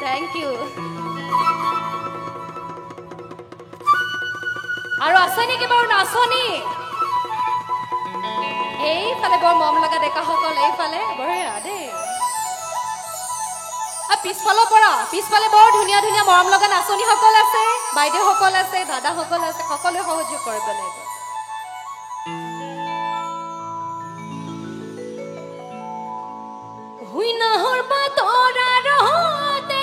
thank U আৰু আছে নেকি বাৰু নাচনি এইফালে বৰ মৰম লগা ডেকাসকল এইফালে বঢ়িয়া দেই পিছফালে বৰ ধুনীয়া ধুনীয়া মৰম লগা নাচনীসকল আছে বাইদেউসকল আছে দাদাসকল আছে সকলোৱে সহযোগ কৰিব লাগিব হুইনাহৰ পাতৰা ৰহতে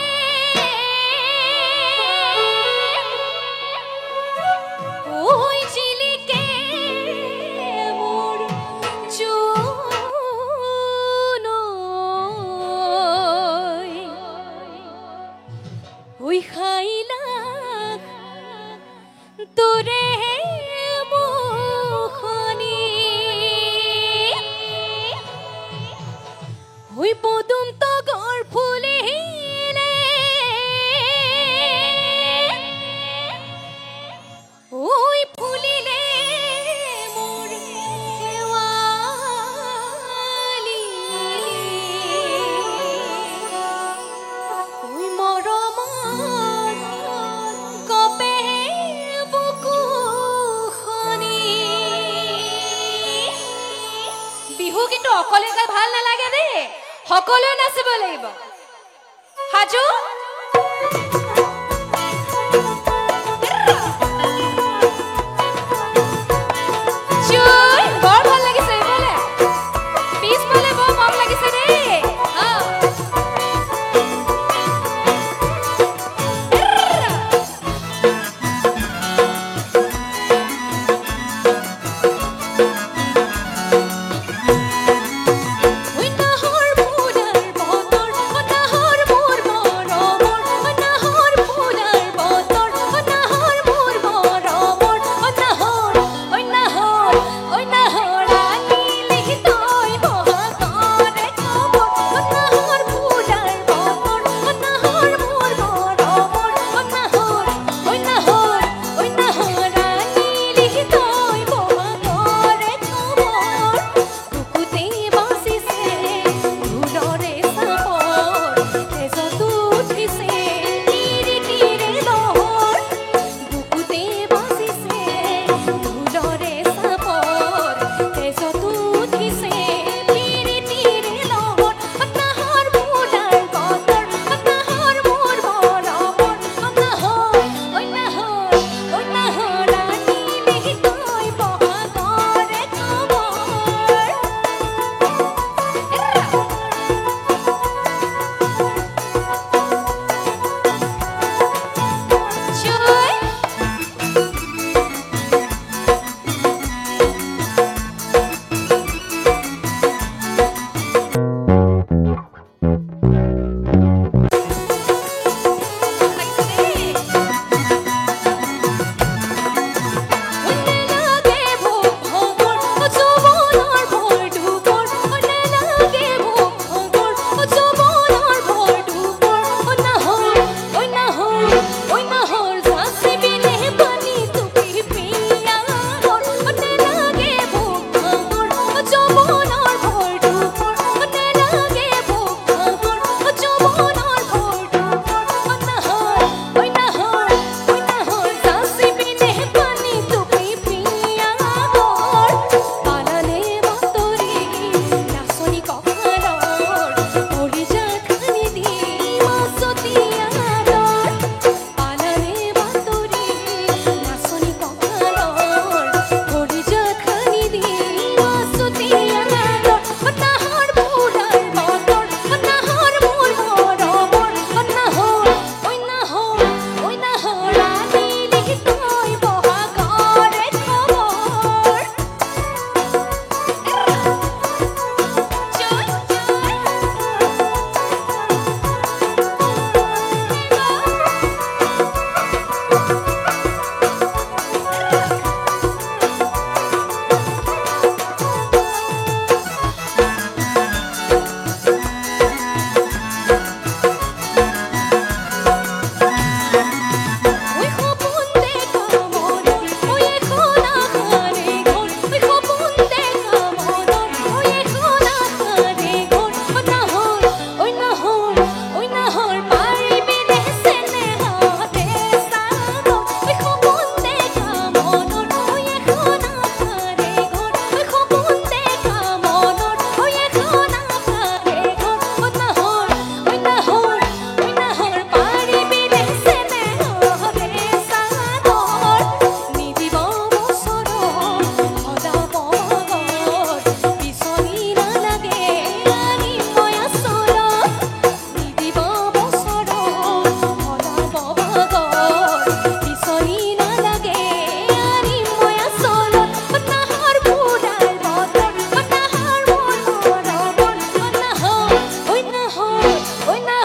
ওই জিলিকে মোৰ জনৈ ওই খাইলা তোৰে মুখনি ওই পদুম তগৰ ফুলিলে ওই ফুলিলে মোৰ শেৱালি ওই মৰমত কপে বুকুখনি বিহু কিন্তু অকলে গাই ভাল নালাগে দেই সকলোৱে নাচিব লাগিব হাজু বৰ ভাল লাগিছে এইফালে পিছফালে বৰ মৰম লাগিছে দেই নাহৰ ঐ না